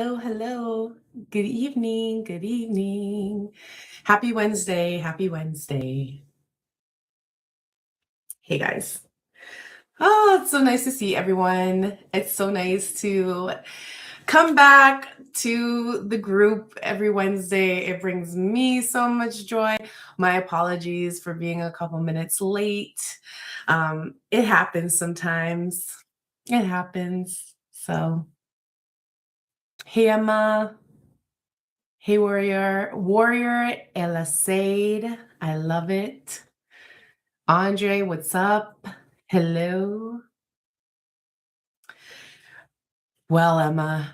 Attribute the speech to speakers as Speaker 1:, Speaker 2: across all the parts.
Speaker 1: Hello, hello. Good evening. Good evening. Happy Wednesday. Happy Wednesday. Hey guys. Oh, it's so nice to see everyone. It's so nice to come back to the group every Wednesday. It brings me so much joy. My apologies for being a couple minutes late. It happens sometimes. It happens. So, hey Emma. Hey, Warrior Elassade. I love it. Andre, what's up? Hello. Well, Emma,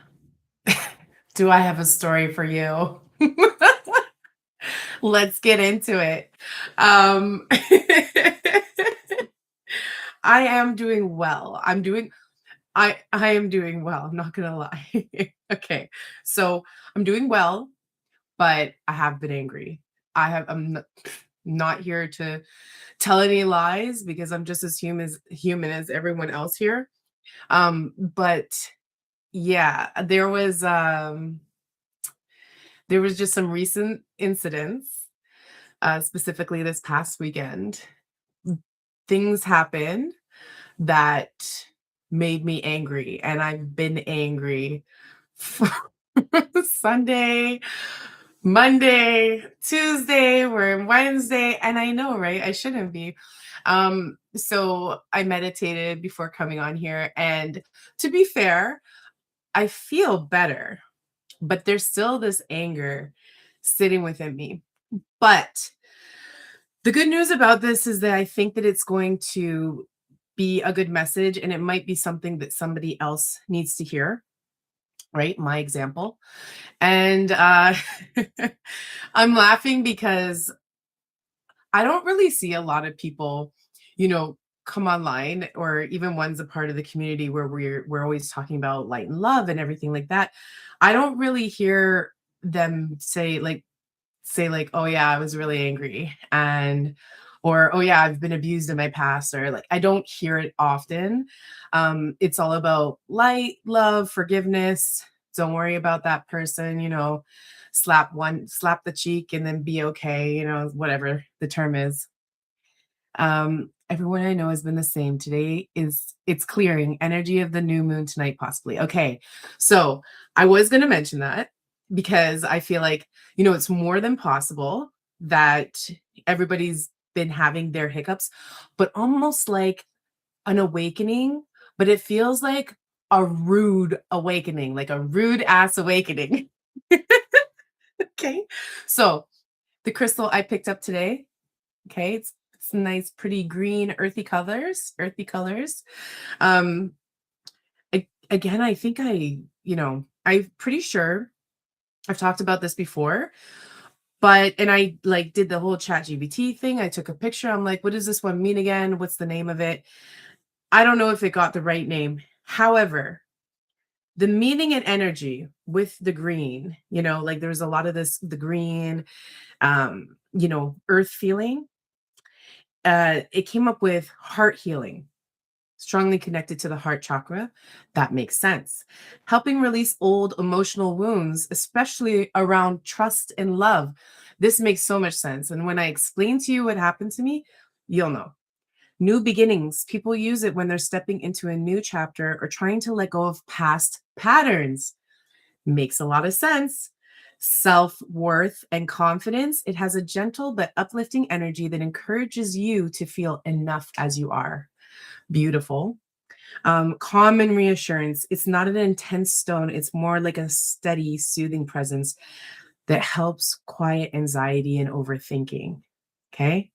Speaker 1: do I have a story for you? Let's get into it. Um, I am doing well. I am doing well. I'm not gonna lie. Okay, so I'm doing well, but I have been angry. I'm not here to tell any lies because I'm just as human as everyone else here. But yeah, there was just some recent incidents, specifically this past weekend. Things happened that made me angry, and I've been angry Sunday, Monday, Tuesday, we're in Wednesday, and I know, right? I shouldn't be. So I meditated before coming on here, and to be fair, I feel better, but there's still this anger sitting within me. But the good news about this is that I think that it's going to be a good message, and it might be something that somebody else needs to hear, right? My example. And I'm laughing because I don't really see a lot of people, you know, come online or even ones a part of the community where we're always talking about light and love and everything like that. I don't really hear them say like, oh yeah, I was really angry, and or oh yeah, I've been abused in my past, or like I don't hear it often. It's all about light, love, forgiveness. Don't worry about that person, slap the cheek and then be okay, whatever the term is. Everyone I know has been the same. Today is it's clearing energy of the new moon tonight, possibly. Okay. So I was gonna mention that because I feel like, it's more than possible that everybody's been having their hiccups, but almost like an awakening, but it feels like a rude awakening, like a rude ass awakening. Okay. So the crystal I picked up today. Okay, it's nice, pretty green, earthy colors, Um, again, I think I'm pretty sure I've talked about this before, but and I like did the whole chat GBT thing. I took a picture. I'm like, what does this one mean again? What's the name of it? I don't know if it got the right name. However, the meaning and energy with the green, like there's a lot of the green, earth feeling. It came up with heart healing, strongly connected to the heart chakra. That makes sense. Helping release old emotional wounds, especially around trust and love. This makes so much sense. And when I explain to you what happened to me, you'll know. New beginnings. People use it when they're stepping into a new chapter or trying to let go of past patterns. Makes a lot of sense. Self worth and confidence. It has a gentle but uplifting energy that encourages you to feel enough as you are. Beautiful. Calm and reassurance. It's not an intense stone, it's more like a steady, soothing presence that helps quiet anxiety and overthinking. Okay.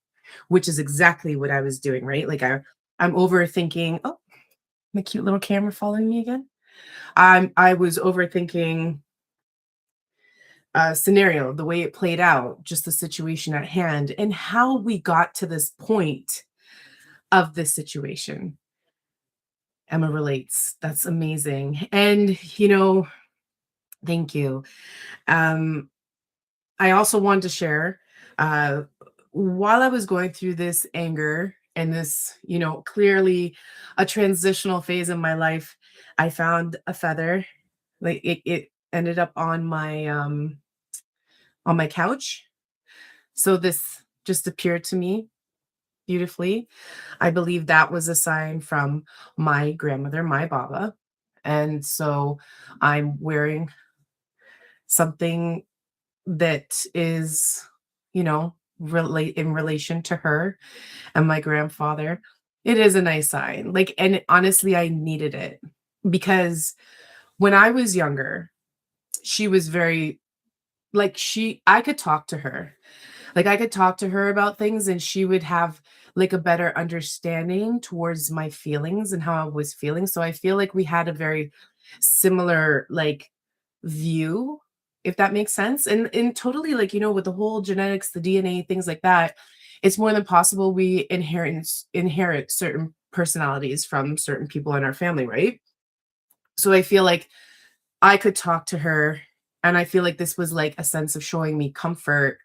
Speaker 1: Which is exactly what I was doing, right? Like I'm overthinking. Oh, my cute little camera following me again. I was overthinking a scenario, the way it played out, just the situation at hand, and how we got to this point of this situation. Emma relates. That's amazing. And, thank you. Um, I also wanted to share, uh, while I was going through this anger and this, clearly a transitional phase in my life, I found a feather. Like it ended up on my couch. So this just appeared to me beautifully. I believe that was a sign from my grandmother, my Baba. And so I'm wearing something that is, relate in relation to her and my grandfather. It is a nice sign. Like, and honestly, I needed it because when I was younger, she was very like I could talk to her. Like I could talk to her about things and she would have like a better understanding towards my feelings and how I was feeling. So I feel like we had a very similar like view, if that makes sense. And totally like, with the whole genetics, the DNA, things like that, it's more than possible we inherit certain personalities from certain people in our family, right? So I feel like I could talk to her and I feel like this was like a sense of showing me comfort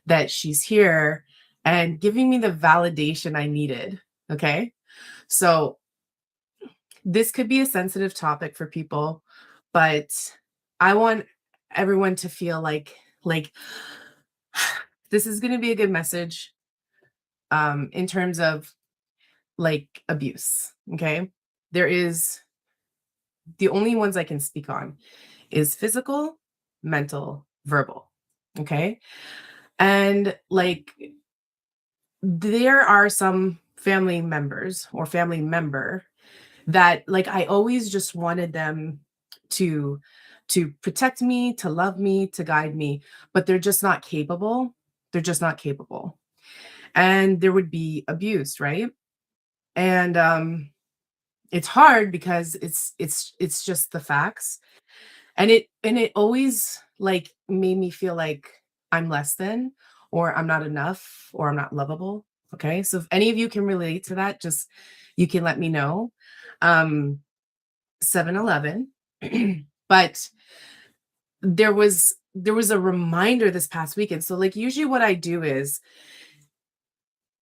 Speaker 1: that she's here and giving me the validation I needed. Okay. So this could be a sensitive topic for people, but I want everyone to feel like this is going to be a good message in terms of like abuse. Okay. There is the only ones I can speak on is physical, mental, verbal. Okay. And like there are some family members or family member that like I always just wanted them to protect me, to love me, to guide me, but they're just not capable. They're just not capable. And there would be abuse, right? And it's hard because it's just the facts. And it always like made me feel like I'm less than or I'm not enough or I'm not lovable. Okay? So if any of you can relate to that, just you can let me know. Um 7-Eleven. But there was a reminder this past weekend. So like usually what I do is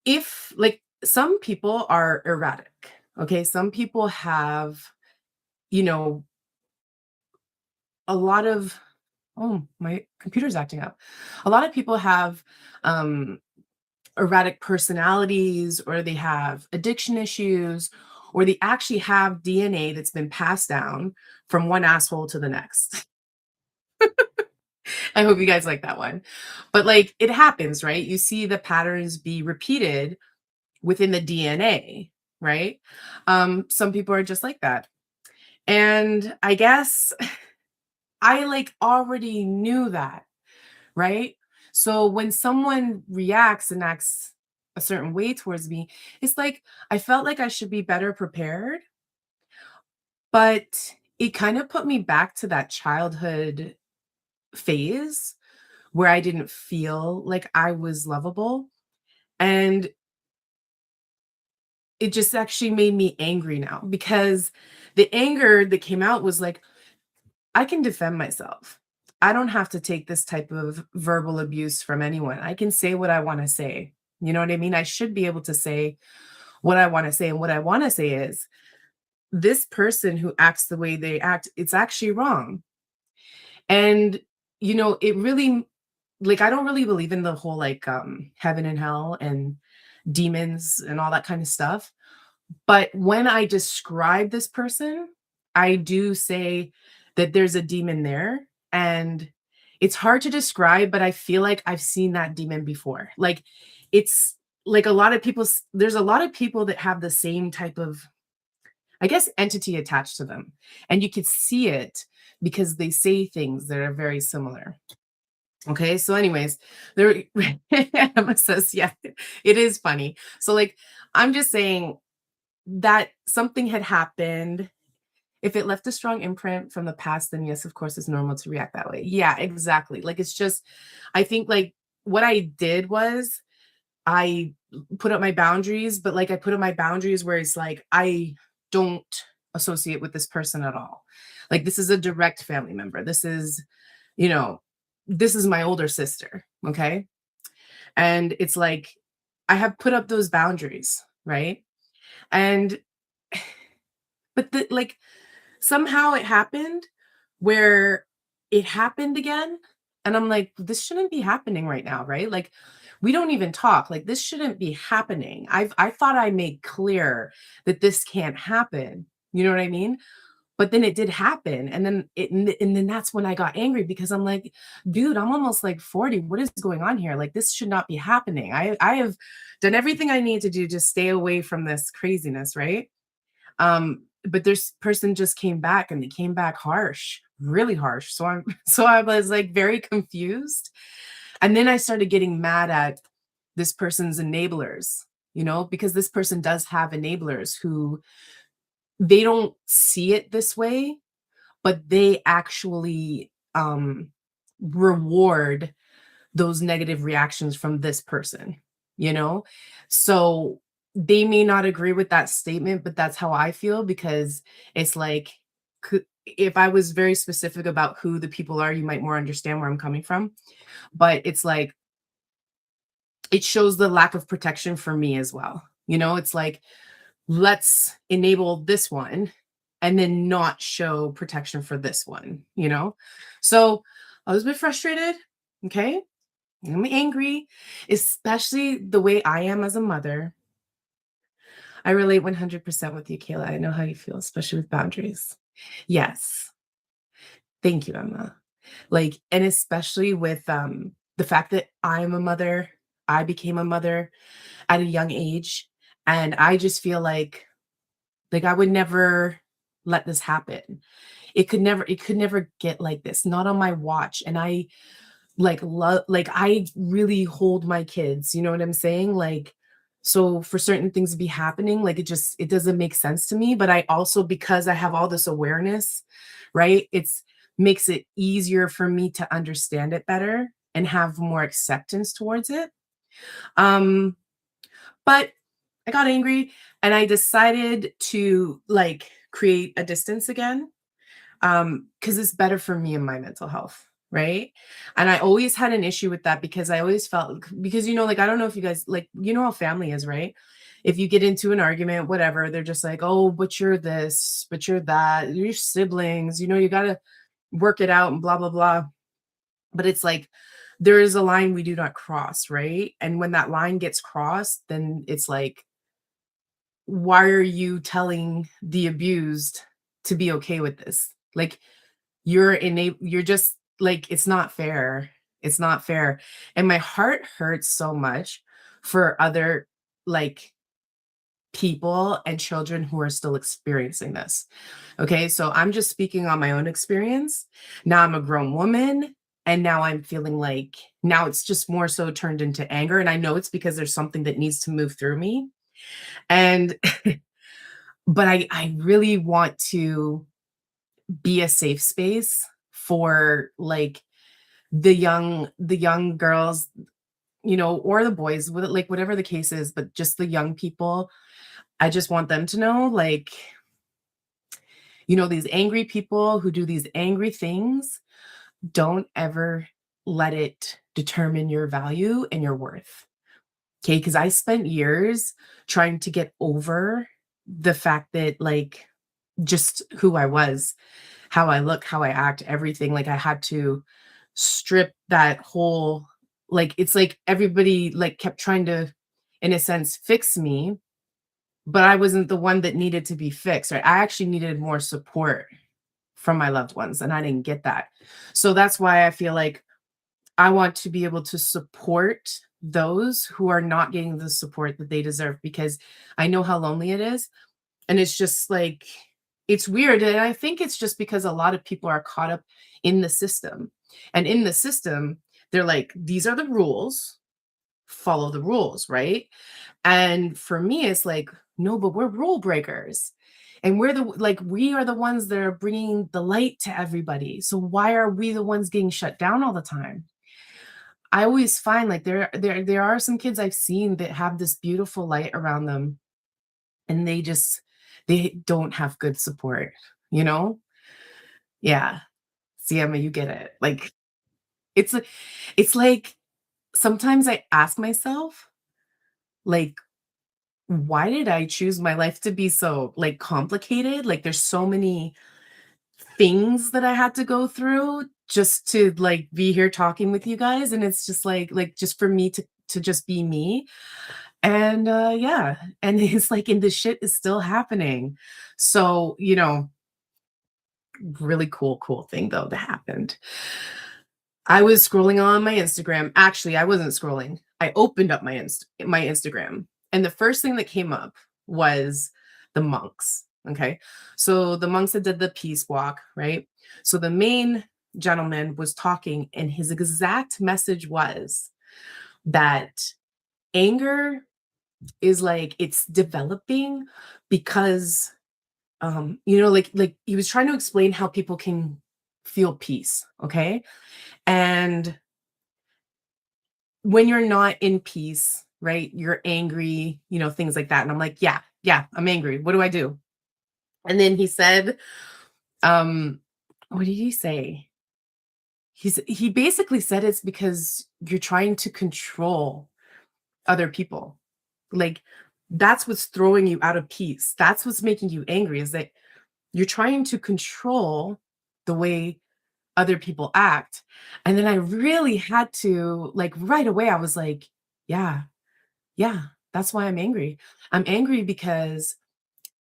Speaker 1: if like some people are erratic. Okay? Some people have, you know, a lot of oh, my computer's acting up. A lot of people have um erratic personalities or they have addiction issues or they actually have DNA that's been passed down from one asshole to the next. I hope you guys like that one. But like it happens, right? You see the patterns be repeated within the DNA, right? Some people are just like that. And I guess I like already knew that, right? So when someone reacts and acts a certain way towards me, it's like I felt like I should be better prepared, but it kind of put me back to that childhood phase where I didn't feel like I was lovable. And it just actually made me angry now because the anger that came out was like, I can defend myself. I don't have to take this type of verbal abuse from anyone. I can say what I want to say. You know what I mean? I should be able to say what I want to say. And what I want to say is this person who acts the way they act, it's actually wrong. And, it really, like, I don't really believe in the whole like heaven and hell and demons and all that kind of stuff. But when I describe this person, I do say that there's a demon there, and it's hard to describe, but I feel like I've seen that demon before. Like, it's like a lot of people there's a lot of people that have the same type of, I guess, entity attached to them, and you could see it because they say things that are very similar. Okay, so anyways, there Emma says, yeah, it is funny. So, like, I'm just saying that something had happened. If it left a strong imprint from the past, then yes, of course, it's normal to react that way. Yeah, exactly. Like it's just, I think like what I did was I put up my boundaries, but like I put up my boundaries where it's like I don't associate with this person at all. Like this is a direct family member. You know, this is my older sister. Okay. And it's like I have put up those boundaries, right? And but like somehow it happened where it happened again, and I'm like, "This shouldn't be happening right now, right? Like, we don't even talk, like, this shouldn't be happening. I thought I made clear that this can't happen." You know what I mean? But then it did happen, and then that's when I got angry because I'm like, "Dude, I'm almost, like, 40. What is going on here? Like, this should not be happening. I have done everything I need to do to stay away from this craziness," right? But this person just came back and they came back harsh, really harsh. So I'm so I was like very confused. And then I started getting mad at this person's enablers, because this person does have enablers who they don't see it this way, but they actually reward those negative reactions from this person, you know? So they may not agree with that statement, but that's how I feel because it's like, if I was very specific about who the people are, you might more understand where I'm coming from. But it's like, it shows the lack of protection for me as well. It's like, let's enable this one and then not show protection for this one. So I was a bit frustrated. Okay. I'm angry, especially the way I am as a mother. I relate 100% with you, Kayla. I know how you feel, especially with boundaries. Yes. Thank you, Emma. Like, and especially with the fact that I'm a mother, I became a mother at a young age. And I just feel like I would never let this happen. It could never get like this, not on my watch. And I I really hold my kids, you know what I'm saying? Like, so for certain things to be happening, like it doesn't make sense to me. But I also, because I have all this awareness, right? It's makes it easier for me to understand it better and have more acceptance towards it. Um, but I got angry and I decided to like create a distance again, because it's better for me and my mental health, right? And I always had an issue with that because I always felt, because like I don't know if you guys, like, how family is, right? If you get into an argument, whatever, they're just like, "Oh, but you're this, but you're that, you're siblings, you got to work it out and blah blah blah." But it's like there is a line we do not cross, right? And when that line gets crossed, then it's like, why are you telling the abused to be okay with this? Like, you're just like, it's not fair. It's not fair. And my heart hurts so much for other, like, people and children who are still experiencing this. Okay, so I'm just speaking on my own experience. Now I'm a grown woman, and now I'm feeling like now it's just more so turned into anger, and I know it's because there's something that needs to move through me. And but I really want to be a safe space for, like, the young girls, or the boys, with like whatever the case is, but just the young people. I just want them to know, like, these angry people who do these angry things, don't ever let it determine your value and your worth. Okay, because I spent years trying to get over the fact that, like, just who I was, how I look, how I act, everything. Like, I had to strip that whole, like, it's like everybody, like, kept trying to, in a sense, fix me, but I wasn't the one that needed to be fixed, right? I actually needed more support from my loved ones, and I didn't get that. So that's why I feel like I want to be able to support those who are not getting the support that they deserve, because I know how lonely it is. And it's just like, it's weird. And I think it's just because a lot of people are caught up in the system. And in the system, they're like, these are the rules, follow the rules, right? And for me, it's like, no, but we're rule breakers. And we are the ones that are bringing the light to everybody. So why are we the ones getting shut down all the time? I always find like there are some kids I've seen that have this beautiful light around them, and they don't have good support, you know? Yeah. See, Emma, you get it. Like, it's a it's like sometimes I ask myself, like, why did I choose my life to be so, like, complicated? Like, there's so many things that I had to go through just to like be here talking with you guys, and it's just like just for me to just be me. And yeah, and it's like and the shit is still happening. So, really cool thing though that happened. I was scrolling on my Instagram. Actually, I wasn't scrolling. I opened up my Instagram, and the first thing that came up was the monks. Okay. So the monks that did the peace walk, right? So the main gentleman was talking, and his exact message was that anger is like it's developing because like he was trying to explain how people can feel peace, okay? And when you're not in peace, right? You're angry, things like that. And I'm like, yeah, yeah, I'm angry. What do I do? And then he said, what did he say? He basically said it's because you're trying to control other people. Like that's what's throwing you out of peace. That's what's making you angry is that you're trying to control the way other people act. And then I really had to like right away I was like, yeah, yeah, that's why I'm angry. I'm angry because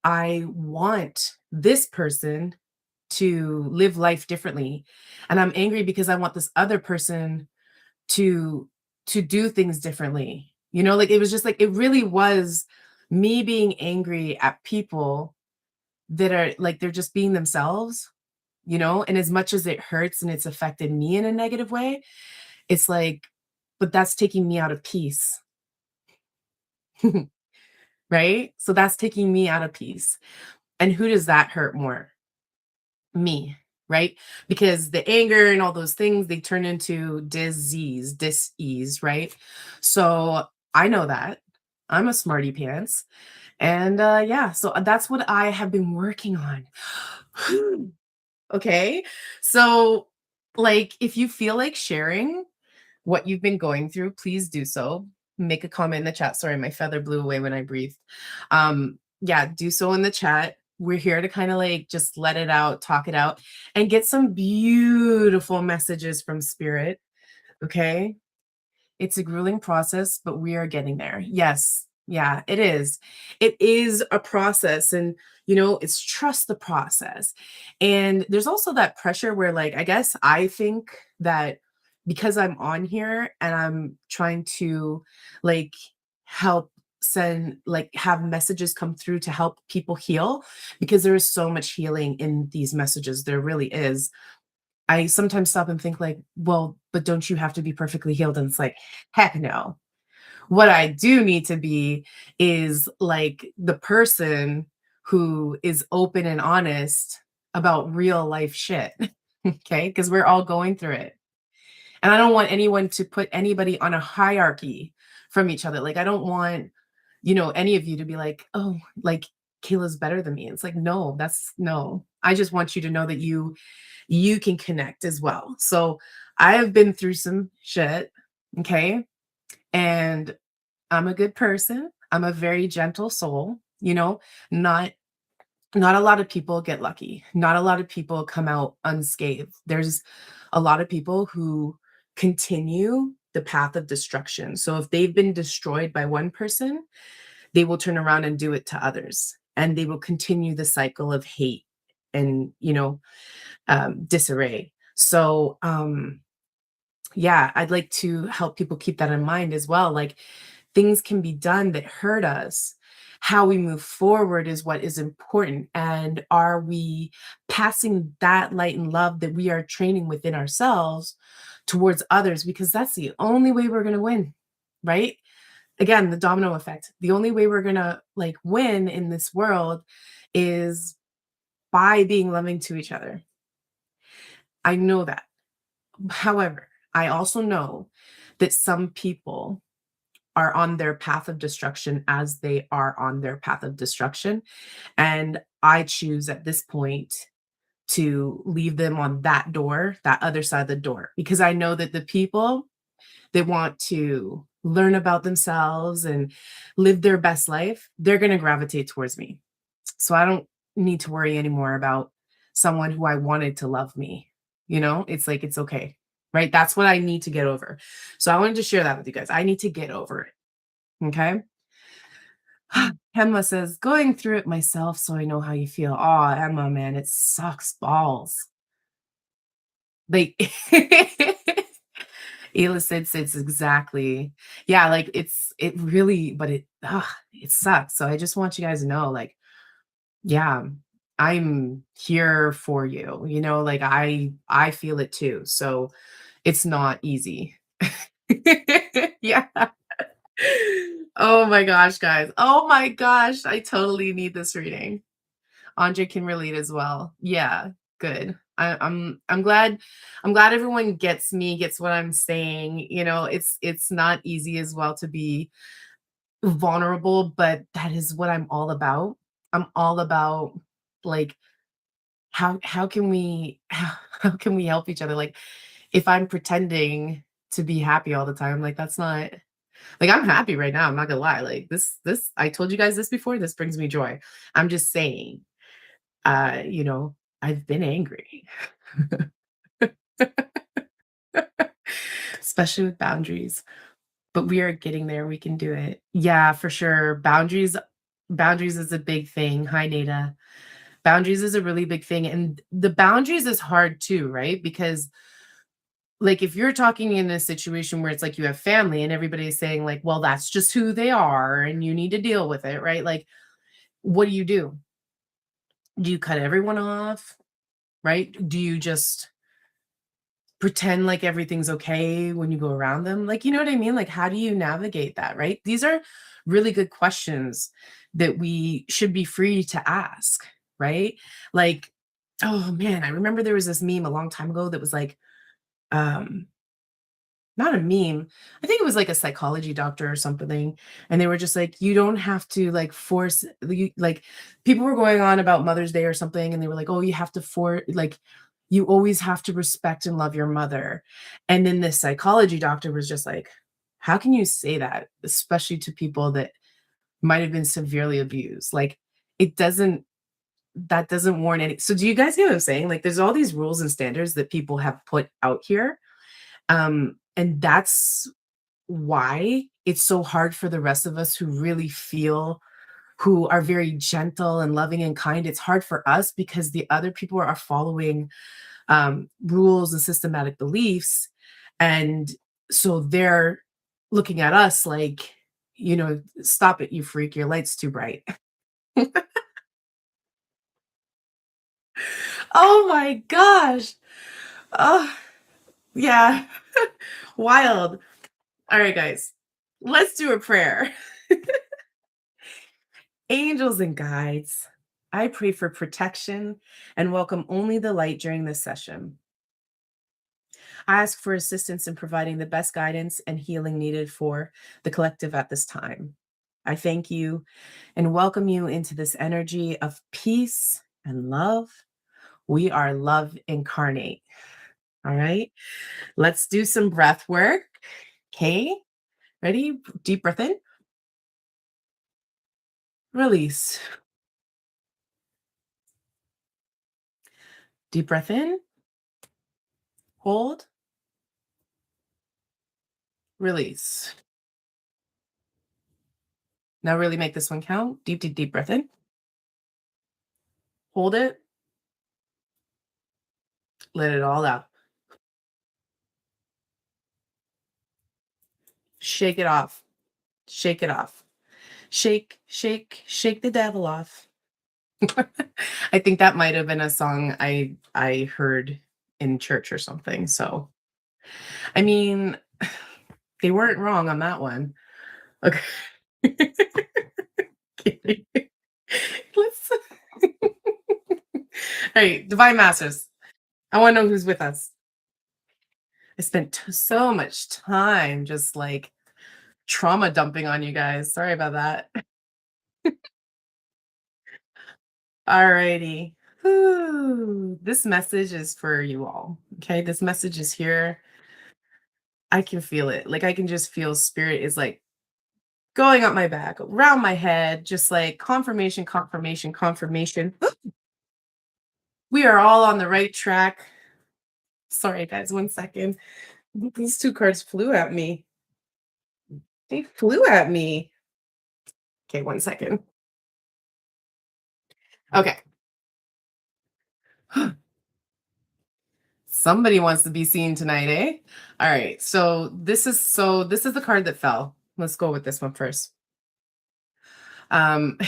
Speaker 1: I want this person to live life differently. And I'm angry because I want this other person to to do things differently. Like it was just like it really was me being angry at people that are like they're just being themselves, and as much as it hurts and it's affected me in a negative way, it's like, but that's taking me out of peace. Right? So that's taking me out of peace. And who does that hurt more? Me, right? Because the anger and all those things, they turn into dis-ease, right? So I know that. I'm a smarty pants. And yeah, so that's what I have been working on. Okay. So, like, if you feel like sharing what you've been going through, please do so. Make a comment in the chat. Sorry, my feather blew away when I breathed. Yeah, do so in the chat. We're here to kind of like just let it out, talk it out, and get some beautiful messages from spirit. Okay. It's a grueling process, but we are getting there. Yes. Yeah, it is. It is a process. And, it's trust the process. And there's also that pressure where, like, I guess I think that because I'm on here and I'm trying to, like, help like, have messages come through to help people heal, because there is so much healing in these messages. There really is. I sometimes stop and think like, well, but don't you have to be perfectly healed? And it's like, heck no. What I do need to be is like the person who is open and honest about real life shit. Okay. Because we're all going through it. And I don't want anyone to put anybody on a hierarchy from each other. Like, I don't want, any of you to be like, oh, like Kayla's better than me. It's like, no, that's no. I just want you to know that you can connect as well. So I have been through some shit, okay? And I'm a good person. I'm a very gentle soul, not not a lot of people get lucky. Not a lot of people come out unscathed. There's a lot of people who continue the path of destruction. So if they've been destroyed by one person, they will turn around and do it to others. And they will continue the cycle of hate and, disarray. So, yeah, I'd like to help people keep that in mind as well. Like things can be done that hurt us. How we move forward is what is important. And are we passing that light and love that we are training within ourselves towards others? Because that's the only way we're going to win, right? Again, the domino effect. The only way we're going to like win in this world is by being loving to each other. I know that. However, I also know that some people are on their path of destruction as they are on their path of destruction. And I choose at this point to leave them on that door, that other side of the door, because I know that the people that want to learn about themselves and live their best life, they're going to gravitate towards me. So I don't need to worry anymore about someone who I wanted to love me. It's like it's okay. Right? That's what I need to get over. So I wanted to share that with you guys. I need to get over it. Okay? Emma says, going through it myself so I know how you feel. Oh, Emma, man, it sucks balls. Like illicit says exactly. Yeah, like it really, but it sucks. So I just want you guys to know, like, yeah, I'm here for you. Like I feel it too. So it's not easy. Yeah. Oh my gosh, guys. Oh my gosh. I totally need this reading. Andre can relate as well. Yeah, good. I'm glad everyone gets me, gets what I'm saying. It's not easy as well to be vulnerable, but that is what I'm all about. I'm all about, like, how can we how can we help each other? Like, if I'm pretending to be happy all the time, like, that's not, like, I'm happy right now, I'm not gonna lie. Like, this I told you guys this before, this brings me joy. I'm just saying, uh, you know, I've been angry, especially with boundaries, but we are getting there. We can do it. Yeah, for sure. Boundaries is a big thing. Hi, Nada. Boundaries is a really big thing. And the boundaries is hard too, right? Because, like, if you're talking in a situation where it's like you have family and everybody's saying, like, well, that's just who they are and you need to deal with it, right? Like, what do you do? Do you cut everyone off? Right? Do you just pretend like everything's okay when you go around them? Like, you know what I mean? Like, how do you navigate that, right? These are really good questions that we should be free to ask, right? Like, oh man, I remember there was this meme a long time ago that was like, um, not a meme. I think it was like a psychology doctor or something. And they were just like, you don't have to like force you, like, people were going on about Mother's Day or something, and they were like, oh, you have to like, you always have to respect and love your mother. And then this psychology doctor was just like, how can you say that, especially to people that might have been severely abused? Like, it doesn't, that doesn't warrant any. So do you guys get what I'm saying? Like, there's all these rules and standards that people have put out here. And that's why it's so hard for the rest of us who really feel, who are very gentle and loving and kind. It's hard for us because the other people are following rules and systematic beliefs. And so they're looking at us like, stop it, you freak, your light's too bright. Oh my gosh. Oh, yeah. Wild. All right, guys, let's do a prayer. Angels and guides, I pray for protection and welcome only the light during this session. I ask for assistance in providing the best guidance and healing needed for the collective at this time. I thank you and welcome you into this energy of peace and love. We are love incarnate. All right, let's do some breath work. Okay, ready? Deep breath in, release. Deep breath in, hold, release. Now really make this one count. Deep, deep, deep breath in. Hold it. Let it all out. Shake it off. Shake it off. Shake, shake, shake the devil off. I think that might have been a song I heard in church or something. So, I mean, they weren't wrong on that one. Okay. Let's All right, Divine Masters. I want to know who's with us. I spent so much time just like trauma dumping on you guys. Sorry about that. Alrighty. Whew. This message is for you all. Okay. This message is here. I can feel it. Like, I can just feel spirit is like going up my back, around my head, just like confirmation, confirmation, confirmation. We are all on the right track. Sorry, guys, 1 second. These 2 cards flew at me. They flew at me. Okay, 1 second. Okay. Somebody wants to be seen tonight, eh? All right. So this is the card that fell. Let's go with this one first. Um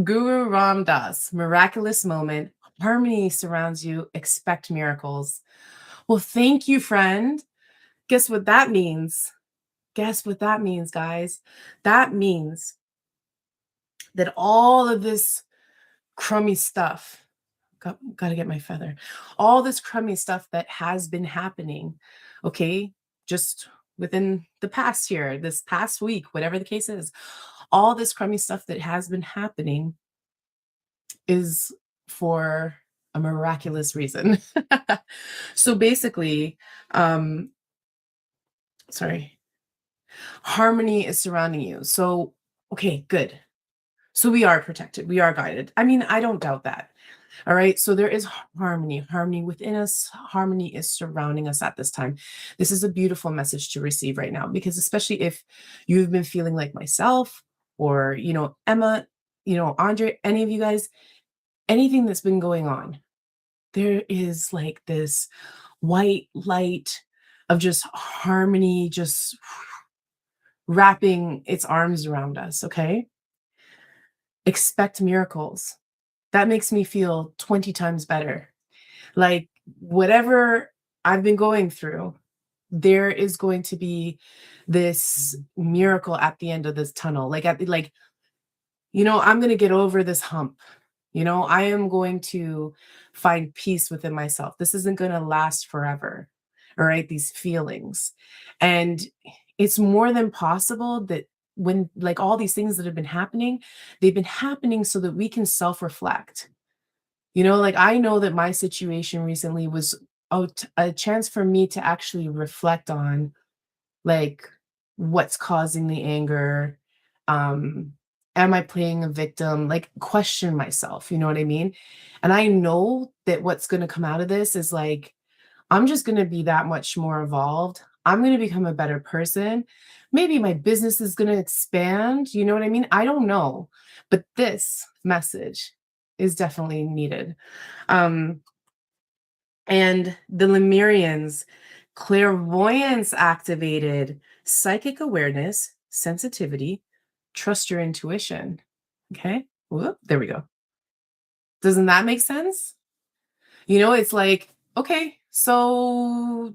Speaker 1: Guru Ram Das, miraculous moment. Harmony surrounds you. Expect miracles. Well, thank you, friend. Guess what that means? Guess what that means, guys? That means that all of this crummy stuff, got to get my feather, all this crummy stuff that has been happening, okay, just within the past year, this past week, whatever the case is, all this crummy stuff that has been happening is for a miraculous reason. So basically, um, sorry, harmony is surrounding you. So, okay, good. So we are protected, we are guided. I mean, I don't doubt that. All right. So there is harmony, harmony within us, harmony is surrounding us at this time. This is a beautiful message to receive right now because, especially if you've been feeling like myself or, Emma, Andre, any of you guys, anything that's been going on, there is like this white light of just harmony, just wrapping its arms around us. Okay. Expect miracles. That makes me feel 20 times better. Like, whatever I've been going through, there is going to be this miracle at the end of this tunnel. I'm going to get over this hump. I am going to find peace within myself. This isn't going to last forever. All right, these feelings. And it's more than possible that when, like, all these things that have been happening, they've been happening so that we can self-reflect. Like, I know that my situation recently was a chance for me to actually reflect on, like, what's causing the anger. Um, am I playing a victim? Like, question myself, you know what I mean? And I know that what's going to come out of this is like, I'm just going to be that much more evolved. I'm going to become a better person. Maybe my business is going to expand. You know what I mean? I don't know. But this message is definitely needed. Um, and the Lemurians, clairvoyance activated, psychic awareness, sensitivity, trust your intuition. Okay. Whoop, there we go. Doesn't that make sense? It's like, okay, so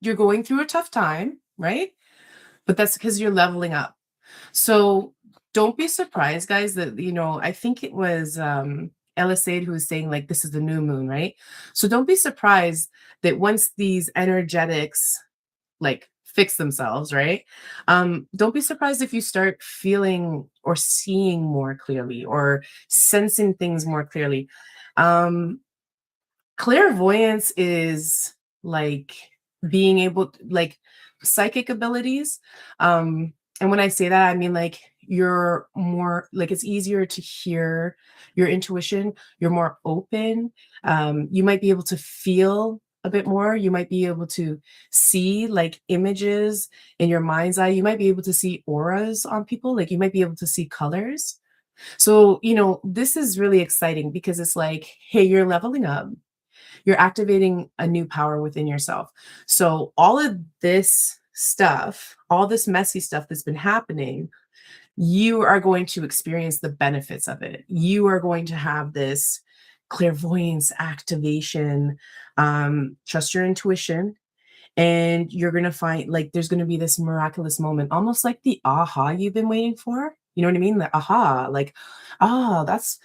Speaker 1: you're going through a tough time, right? But that's because you're leveling up. So don't be surprised, guys, that, I think it was Ella Said who was saying, like, this is the new moon, right? So don't be surprised that once these energetics, like, fix themselves, right? Don't be surprised if you start feeling or seeing more clearly or sensing things more clearly. Um, Clairvoyance is like being able like psychic abilities. And when I say that, I mean, like, you're more like, it's easier to hear your intuition, you're more open. You might be able to feel a bit more. You might be able to see like images in your mind's eye. You might be able to see auras on people, like you might be able to see colors. So, this is really exciting because it's like, hey, you're leveling up, you're activating a new power within yourself. So all of this stuff, all this messy stuff that's been happening, you are going to experience the benefits of it. You are going to have this clairvoyance activation, trust your intuition, and you're going to find like there's going to be this miraculous moment, almost like the aha you've been waiting for. You know what I mean? The aha, like, ah, that's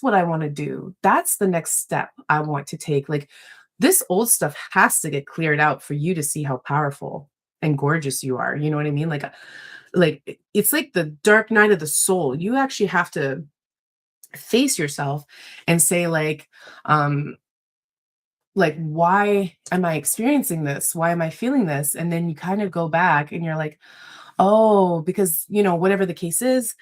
Speaker 1: what I want to do. That's the next step I want to take. Like, this old stuff has to get cleared out for you to see how powerful and gorgeous you are. You know what I mean? It's like the dark night of the soul. You actually have to face yourself and say, um why am I experiencing this? Why am I feeling this? And then you kind of go back and you're like, oh, because, whatever the case is.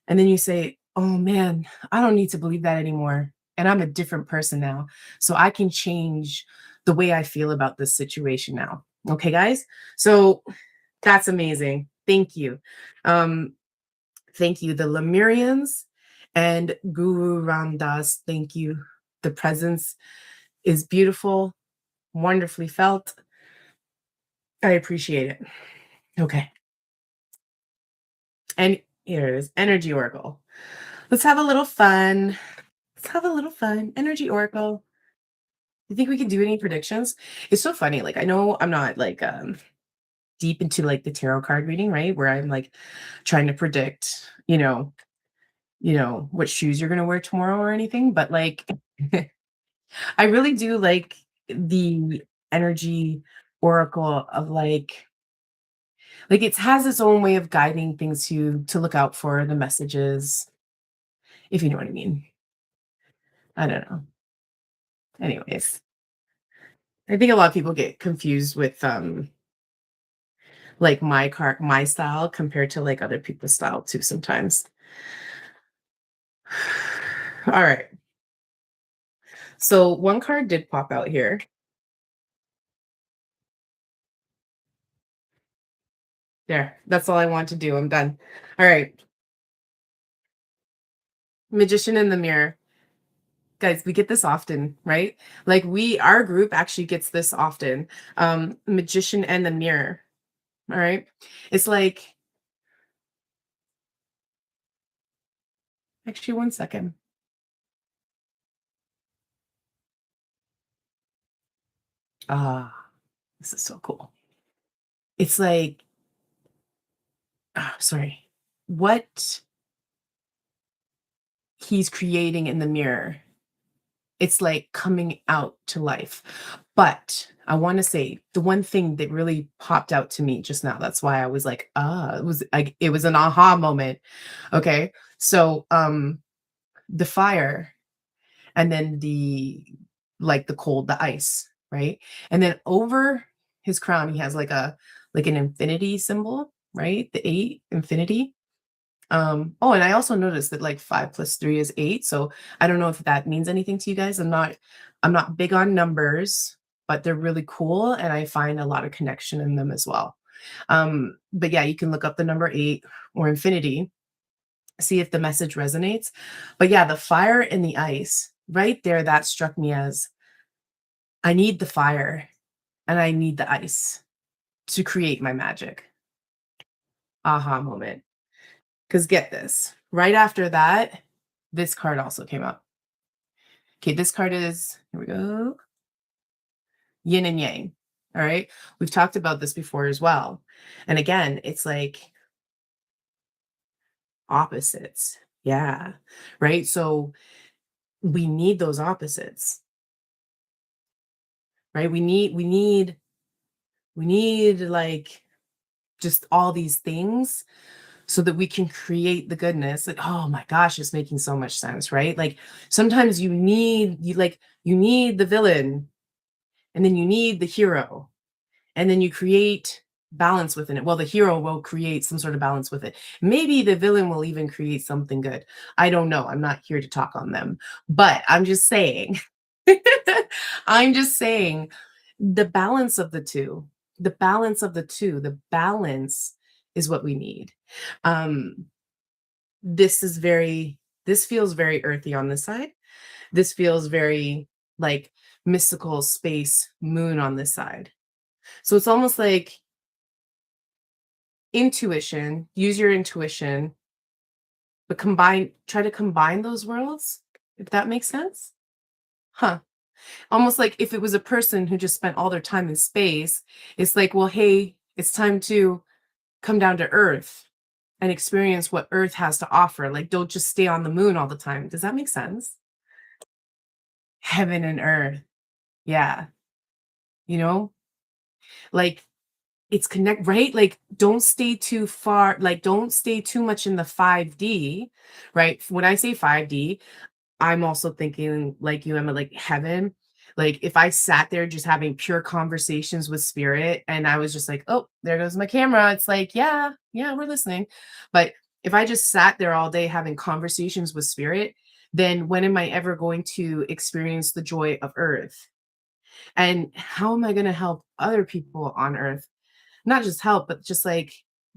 Speaker 1: And then you say, oh man, I don't need to believe that anymore. And I'm a different person now. So I can change the way I feel about this situation now. Okay, guys? So that's amazing. Thank you. Um, thank you. The Lemurians and Guru Ramdas, thank you. The presence is beautiful, wonderfully felt. I appreciate it. Okay. And here it is, Energy Oracle. Let's have a little fun. Let's have a little fun. Energy Oracle. You think we can do any predictions? It's so funny. Like I know I'm not like deep into like the tarot card reading, right? Where I'm like trying to predict, what shoes you're gonna wear tomorrow or anything. But like I really do like the energy oracle of like it has its own way of guiding things to look out for the messages, if you know what I mean. I don't know. Anyways, I think a lot of people get confused with like my style compared to like other people's style too sometimes. All right. So one card did pop out here. There. That's all I want to do. I'm done. All right. Magician in the mirror. Guys, we get this often, right? Like our group actually gets this often. Magician and the mirror. All right. It's like, actually, one second. Ah, this is so cool. It's like, sorry. What he's creating in the mirror, it's like coming out to life. But I want to say the one thing that really popped out to me just now, that's why I was like, it was an aha moment. Okay. So the fire and then the cold, the ice, right? And then over his crown, he has like an infinity symbol, right? The eight infinity. Oh, and I also noticed that like 5 + 3 is 8. So I don't know if that means anything to you guys. I'm not big on numbers, but they're really cool and I find a lot of connection in them as well. But yeah, you can look up the number 8 or infinity, see if the message resonates. But yeah, the fire and the ice, right there, that struck me as I need the fire and I need the ice to create my magic. Aha moment. Because get this, right after that, this card also came up. Okay, this card is, here we go, yin and yang. All right. We've talked about this before as well. And again, it's like opposites. Yeah. Right. So we need those opposites, right? We need like just all these things so that we can create the goodness. Like, oh my gosh, it's making so much sense, right? Like sometimes you need the villain and then you need the hero and then you create balance within it. Well, the hero will create some sort of balance with it. Maybe the villain will even create something good. I don't know. I'm not here to talk on them, but I'm just saying, I'm just saying the balance of the two, the balance of the two, the balance is what we need. Um, this is this feels very earthy on this side. This feels very like mystical space moon on this side. So it's almost like intuition, use your intuition, but try to combine those worlds, if that makes sense. Huh. Almost like if it was a person who just spent all their time in space, it's like, well, hey, it's time to come down to Earth and experience what Earth has to offer. Like, don't just stay on the moon all the time. Does that make sense? Heaven and earth. Yeah. You know, like it's connect, right? Like, don't stay too far, like, don't stay too much in the 5D, right? When I say 5D, I'm also thinking like you, Emma, like heaven. Like if I sat there just having pure conversations with spirit and I was just like, oh, there goes my camera. It's like, yeah, yeah, we're listening. But if I just sat there all day having conversations with spirit, then when am I ever going to experience the joy of earth? And how am I going to help other people on earth? Not just help, but just like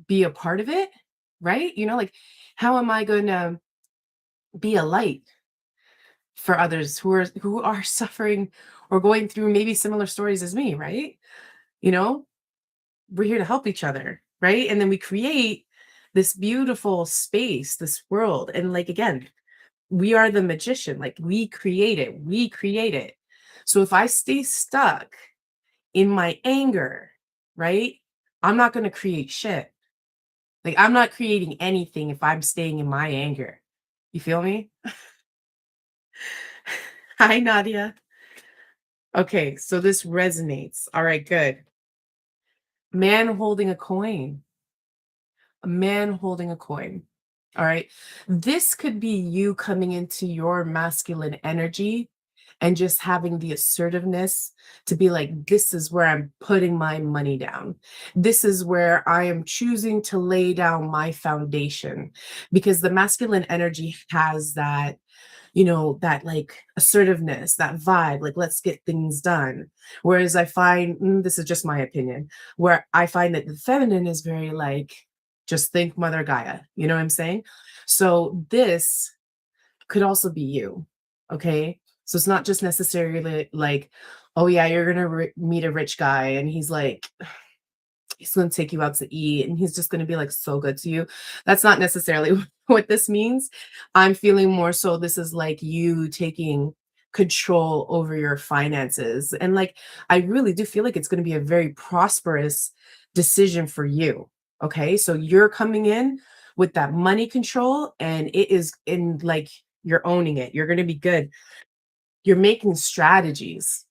Speaker 1: be a part of it, right? Like how am I going to be a light for others who are suffering or going through maybe similar stories as me, right? You know, we're here to help each other, right? And then we create this beautiful space, this world. And like again, we are the magician, like we create it. So if I stay stuck in my anger, right? I'm not going to create shit. Like I'm not creating anything if I'm staying in my anger. You feel me? Hi, Nadia. Okay, so this resonates. All right, good. Man holding a coin. A man holding a coin. All right. This could be you coming into your masculine energy and just having the assertiveness to be like, this is where I'm putting my money down. This is where I am choosing to lay down my foundation because the masculine energy has that, that like assertiveness, that vibe, like, let's get things done. Whereas I find, this is just my opinion, where I find that the feminine is very like, just think Mother Gaia. You know what I'm saying? So this could also be you. Okay. So it's not just necessarily like, oh, yeah, you're going to meet a rich guy and he's going to take you out to eat and he's just going to be like so good to you. That's not necessarily what this means. I'm feeling more so this is like you taking control over your finances. And like, I really do feel like it's going to be a very prosperous decision for you. Okay. So you're coming in with that money control and it is in like, you're owning it. You're going to be good. You're making strategies.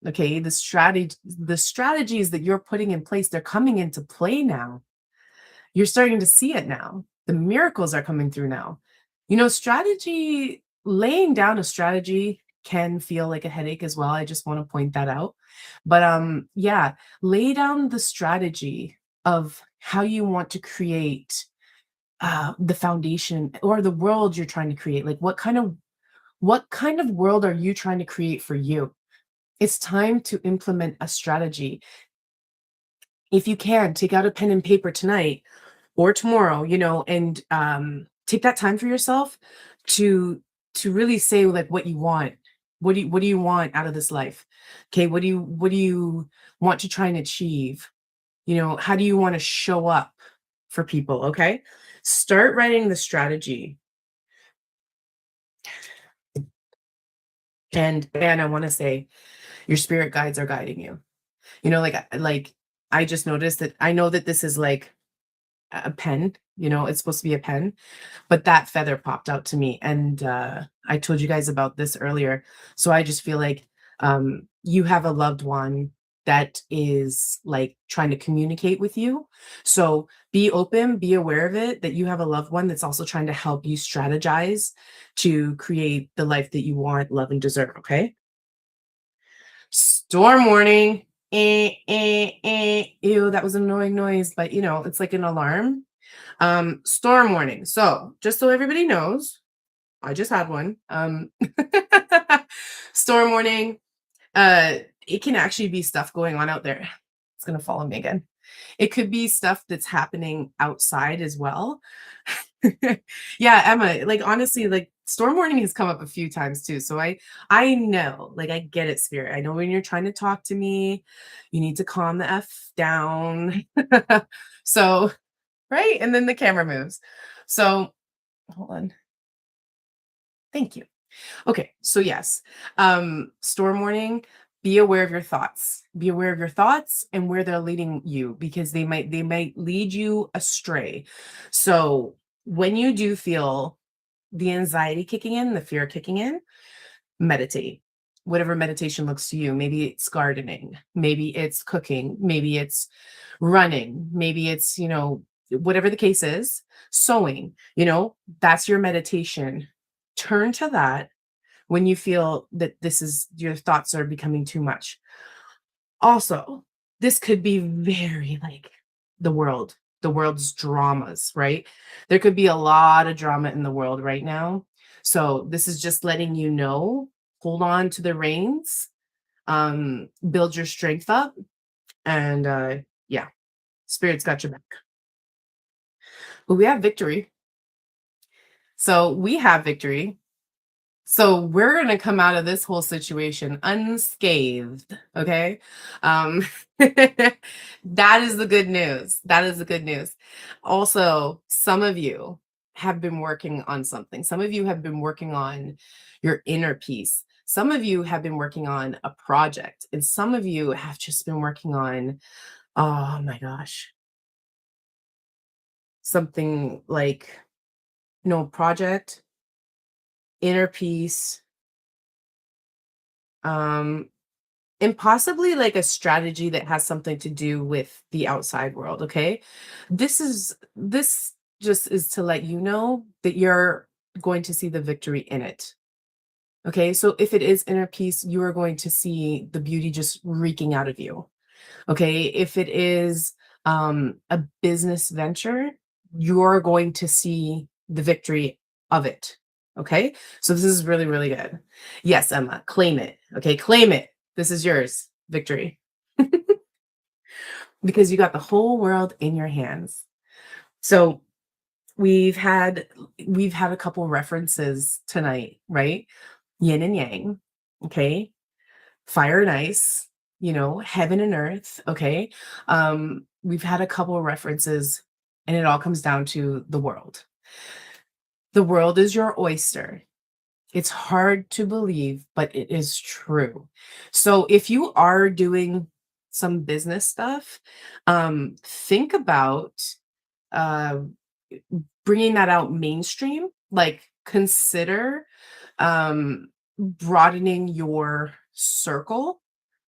Speaker 1: Okay, the strategies that you're putting in place, they're coming into play now. You're starting to see it now. The miracles are coming through now. Strategy, laying down a strategy can feel like a headache as well. I just want to point that out. But yeah, lay down the strategy of how you want to create the foundation or the world you're trying to create. Like what kind of world are you trying to create for you? It's time to implement a strategy. If you can, take out a pen and paper tonight or tomorrow, and take that time for yourself to really say like what you want. What do you want out of this life? Okay, what do you want to try and achieve? How do you want to show up for people? Okay, start writing the strategy. And I want to say your spirit guides are guiding you. Like I just noticed that I know that this is like a pen, it's supposed to be a pen, but that feather popped out to me. And I told you guys about this earlier. So I just feel like you have a loved one that is like trying to communicate with you. So be open, be aware of it, that you have a loved one that's also trying to help you strategize to create the life that you want, love, and deserve. Okay. Storm warning. Ew, that was an annoying noise, but it's like an alarm. Storm warning. So just so everybody knows, I just had one. Storm warning. It can actually be stuff going on out there. It's gonna follow me again. It could be stuff that's happening outside as well. Yeah, Emma, like honestly, like storm warning has come up a few times too. So I know, like I get it, spirit. I know when you're trying to talk to me, you need to calm the F down. So, right? And then the camera moves. So hold on. Thank you. Okay, so yes, storm warning, be aware of your thoughts. Be aware of your thoughts and where they're leading you because they might lead you astray. So when you do feel the anxiety kicking in, the fear kicking in, meditate. Whatever meditation looks to you. Maybe it's gardening, maybe it's cooking, maybe it's running, maybe it's, whatever the case is, sewing, that's your meditation. Turn to that when you feel that this is your thoughts are becoming too much. Also, this could be very like the world's dramas, right? There could be a lot of drama in the world right now. So this is just letting you know, hold on to the reins. build your strength up, and yeah, spirit's got your back. But we have victory. So we have victory. So we're gonna come out of this whole situation unscathed, okay? Um, that is the good news. That is the good news. Also, some of you have been working on something. Some of you have been working on your inner peace. Some of you have been working on a project, and some of you have just been working on, oh my gosh, something like, project, inner peace, um, and possibly like a strategy that has something to do with the outside world, okay? This just is to let you know that you're going to see the victory in it. Okay? So if it is inner peace, you are going to see the beauty just reeking out of you. Okay? If it is a business venture, you're going to see the victory of it. Okay? So this is really really good. Yes, Emma, claim it. Okay? Claim it. This is yours. Victory. Because you got the whole world in your hands. So we've had we've had a couple references tonight, right? Yin and yang, okay? Fire and ice, heaven and earth, okay? We've had a couple references, and it all comes down to the world. The world is your oyster. It's hard to believe, but it is true. So if you are doing some business stuff, think about uh, bringing that out mainstream. Like, consider broadening your circle,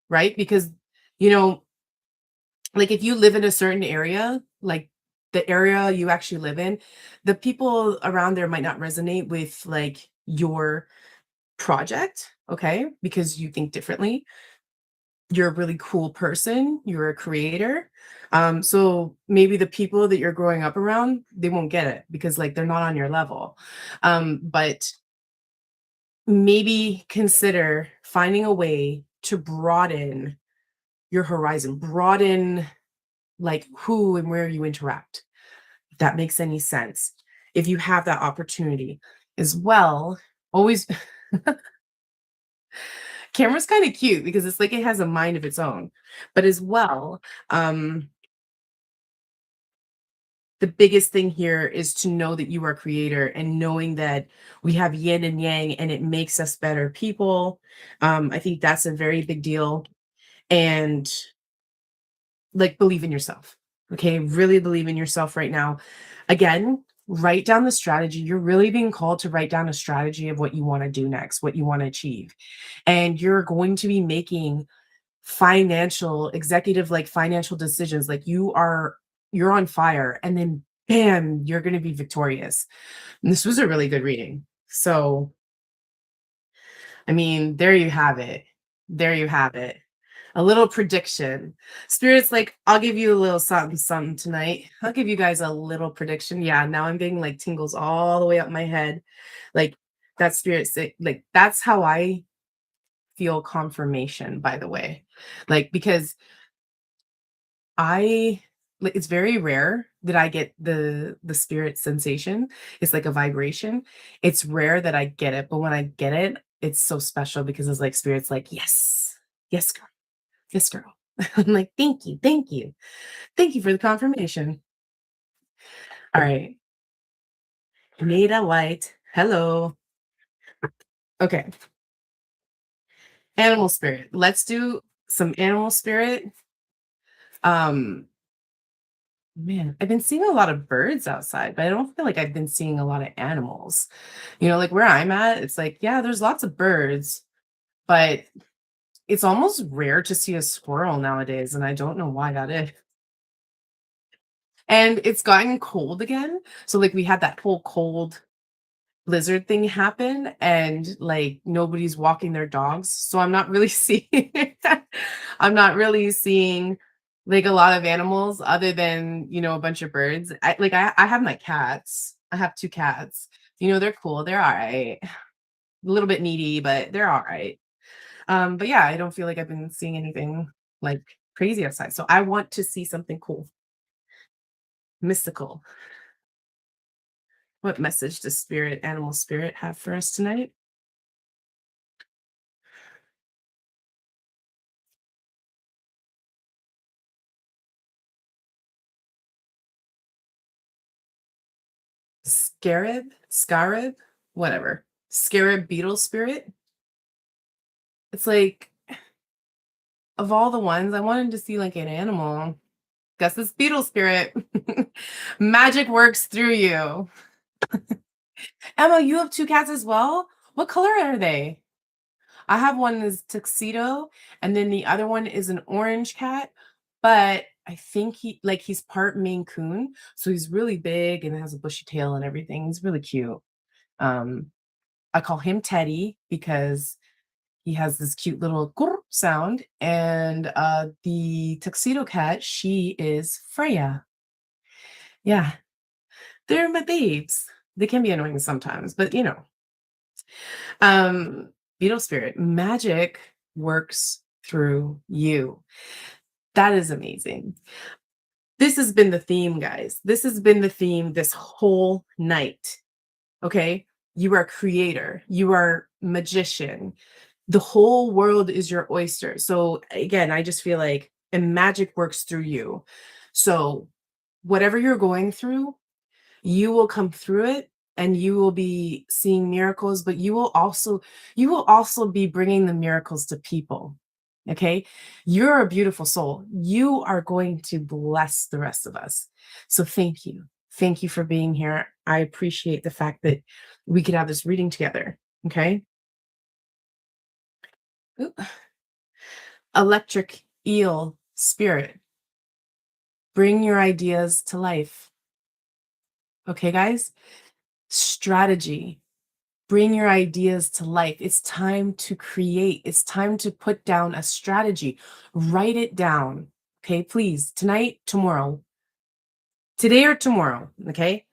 Speaker 1: right? Because, you know, like if you live in a certain area, like the area you actually live in, the people around there might not resonate with like your project, okay? Because you think differently. You're a really cool person, you're a creator. So maybe the people that you're growing up around, they won't get it because like they're not on your level. But maybe consider finding a way to broaden your horizon, broaden like who and where you interact. If that makes any sense. If you have that opportunity as well, always camera's kind of cute because it's like it has a mind of its own. But as well, the biggest thing here is to know that you are a creator and knowing that we have yin and yang and it makes us better people. I think that's a very big deal. And like believe in yourself. Okay. Really believe in yourself right now. Again, write down the strategy. You're really being called to write down a strategy of what you want to do next, what you want to achieve. And you're going to be making executive financial decisions. Like you're on fire, and then bam, you're going to be victorious. And this was a really good reading. So I mean, there you have it. There you have it. A little prediction. Spirit's like, I'll give you a little something, something tonight. I'll give you guys a little prediction. Yeah, now I'm getting like tingles all the way up my head. Like that like that's how I feel confirmation, by the way. Like, because I like it's very rare that I get the spirit sensation. It's like a vibration. It's rare that I get it, but when I get it, it's so special because it's like spirit's like, yes, yes, girl, yes, girl. I'm like, thank you, thank you, thank you for the confirmation. All right, Nada White, hello. Okay, animal spirit. Let's do some animal spirit. Um, Man, I've been seeing a lot of birds outside, but I don't feel like I've been seeing a lot of animals. Like where I'm at, it's like, yeah, there's lots of birds, but it's almost rare to see a squirrel nowadays, and I don't know why that is. And it's gotten cold again. So like we had that whole cold blizzard thing happen, and like nobody's walking their dogs. So I'm not really seeing I'm not really seeing like a lot of animals other than, a bunch of birds. I have my cats. I have two cats. They're cool. They're all right. A little bit needy, but they're all right. But yeah, I don't feel like I've been seeing anything like crazy outside. So I want to see something cool, mystical. What message does spirit, animal spirit, have for us tonight? Scarab, whatever. Scarab beetle spirit. It's like of all the ones, I wanted to see like an animal. Guess it's beetle spirit. Magic works through you. Emma, you have two cats as well? What color are they? I have one is tuxedo, and then the other one is an orange cat, but I think he's part Maine Coon, so he's really big and has a bushy tail and everything. He's really cute. Um, I call him Teddy because he has this cute little "grr" sound, and the tuxedo cat, she is Freya. Yeah, they're my babes. They can be annoying sometimes, but um, beetle spirit magic works through you. That is amazing. This has been the theme, guys. This has been the theme this whole night. Okay. You are creator, you are magician. The whole world is your oyster. So, again, I just feel like, and magic works through you. So, whatever you're going through, you will come through it and you will be seeing miracles, but you will also be bringing the miracles to people. Okay, you're a beautiful soul. You are going to bless the rest of us. So thank you for being here. I appreciate the fact that we could have this reading together. Okay. Ooh. Electric eel spirit, bring your ideas to life. Okay, guys. Strategy, bring your ideas to life. It's time to create. It's time to put down a strategy. Write it down. Okay, please. Tonight, tomorrow, today or tomorrow. Okay,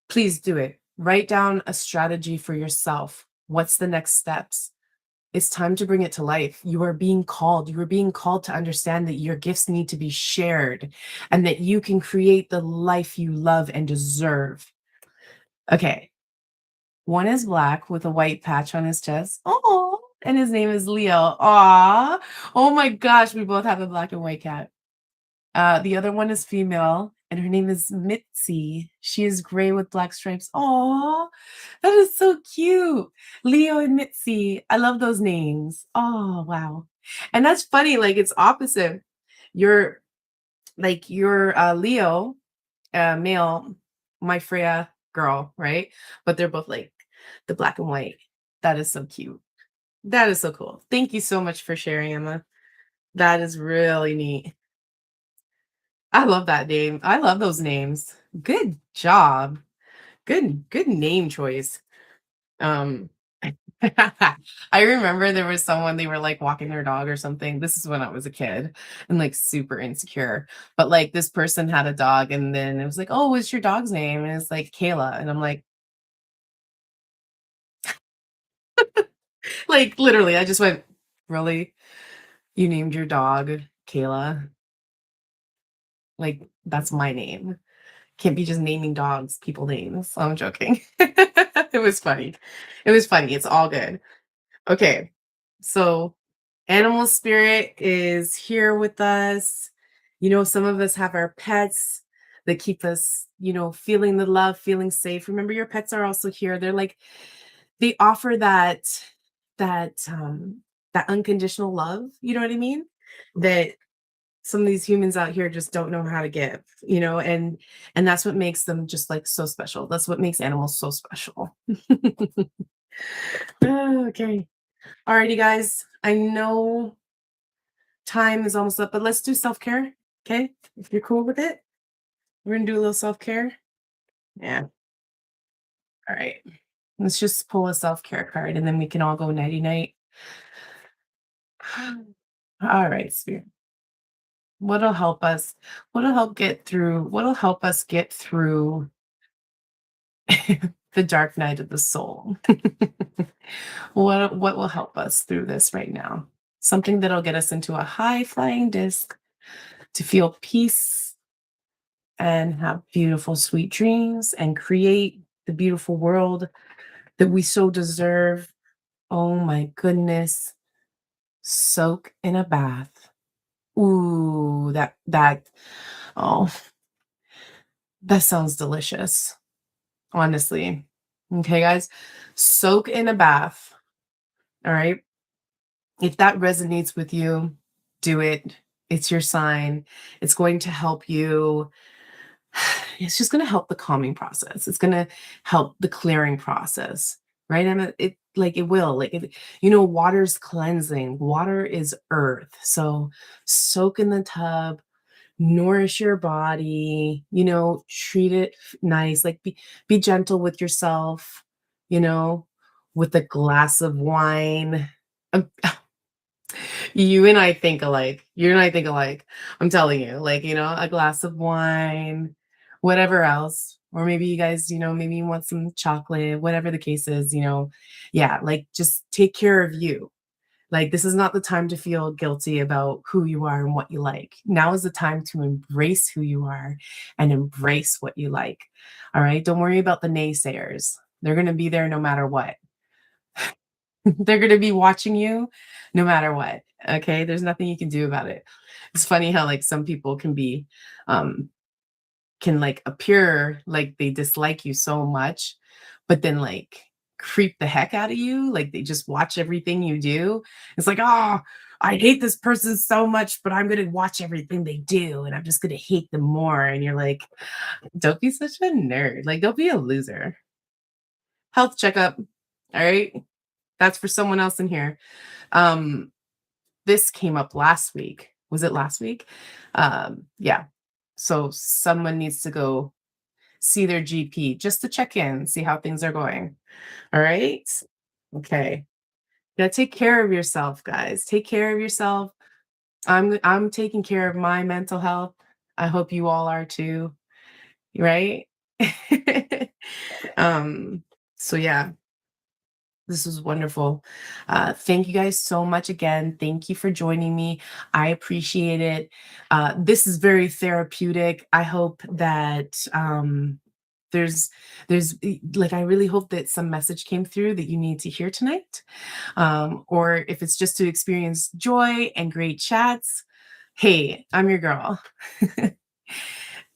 Speaker 1: please do it. Write down a strategy for yourself. What's the next steps? It's time to bring it to life. You are being called. You are being called to understand that your gifts need to be shared and that you can create the life you love and deserve. Okay, one is black with a white patch on his chest. Oh, and his name is Leo. Aw. Oh my gosh, we both have a black and white cat. The other one is female, and her name is Mitzi. She is gray with black stripes. Aw, that is so cute. Leo and Mitzi. I love those names. Oh, wow. And that's funny, like it's opposite. You're you're Leo, male, my Freya girl, right? But they're both like the black and white. That is so cute. That is so cool. Thank you so much for sharing, Emma. That is really neat. I love that name. I love those names. Good job. Good name choice. Um I remember there was someone they were like walking their dog or something. This is when I was a kid and like super insecure. But like this person had a dog and then it was like, "Oh, what's your dog's name?" And it's like Kayla. And I'm like literally I just went, "Really? You named your dog Kayla? Like that's my name. Can't be just naming dogs people names." I'm joking. It was funny. It was funny. It's all good. Okay. So, animal spirit is here with us. Some of us have our pets that keep us, feeling the love, feeling safe. Remember, your pets are also here. They're like, they offer that unconditional love. You know what I mean? That some of these humans out here just don't know how to give, and that's what makes them just like so special. That's what makes animals so special. Okay. Alrighty, guys. I know time is almost up, but let's do self-care. Okay. If you're cool with it, we're gonna do a little self-care. Yeah. All right. Let's just pull a self-care card and then we can all go nighty night. All right, Spirit. What'll help us? What'll help us get through the dark night of the soul? What will help us through this right now? Something that'll get us into a high flying disc to feel peace and have beautiful, sweet dreams and create the beautiful world that we so deserve. Oh my goodness. Soak in a bath. Ooh, oh, that sounds delicious, honestly. Okay, guys, soak in a bath. All right. If that resonates with you, do it. It's your sign. It's going to help you. It's just going to help the calming process. It's going to help the clearing process, right? And it like it will, like it, water's cleansing. Water is earth. So soak in the tub, nourish your body, treat it nice, like be gentle with yourself, you know, with a glass of wine. Um, You and I think alike. You and I think alike. I'm telling you, like, a glass of wine, whatever else. Or maybe you guys, maybe you want some chocolate, whatever the case is, Yeah, like just take care of you. Like, this is not the time to feel guilty about who you are and what you like. Now is the time to embrace who you are and embrace what you like. All right. Don't worry about the naysayers. They're going to be there no matter what. They're gonna be watching you no matter what, okay? There's nothing you can do about it. It's funny how, like, some people um can, like, appear like they dislike you so much, but then, like, creep the heck out of you, like, they just watch everything you do. It's like, "Oh, I hate this person so much, but I'm gonna watch everything they do, and I'm just gonna hate them more," and you're like, "Don't be such a nerd, like, don't be a loser." Health checkup, alright? That's for someone else in here. Um, this came up last week. Was it last week? Yeah. So someone needs to go see their GP just to check in, see how things are going. All right. Okay. You gotta take care of yourself, guys. Take care of yourself. I'm taking care of my mental health. I hope you all are too, right? um, so yeah, this was wonderful. Thank you guys so much again. Thank you for joining me. I appreciate it. This is very therapeutic. I hope that there's like I really hope that some message came through that you need to hear tonight. Or if it's just to experience joy and great chats, hey, I'm your girl.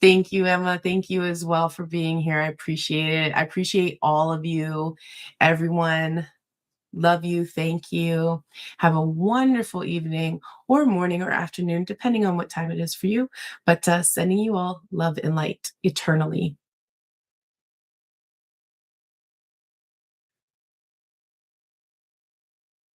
Speaker 1: Thank you, Emma. Thank you as well for being here. I appreciate it. I appreciate all of you, everyone. Love you. Thank you. Have a wonderful evening or morning or afternoon, depending on what time it is for you. But sending you all love and light eternally.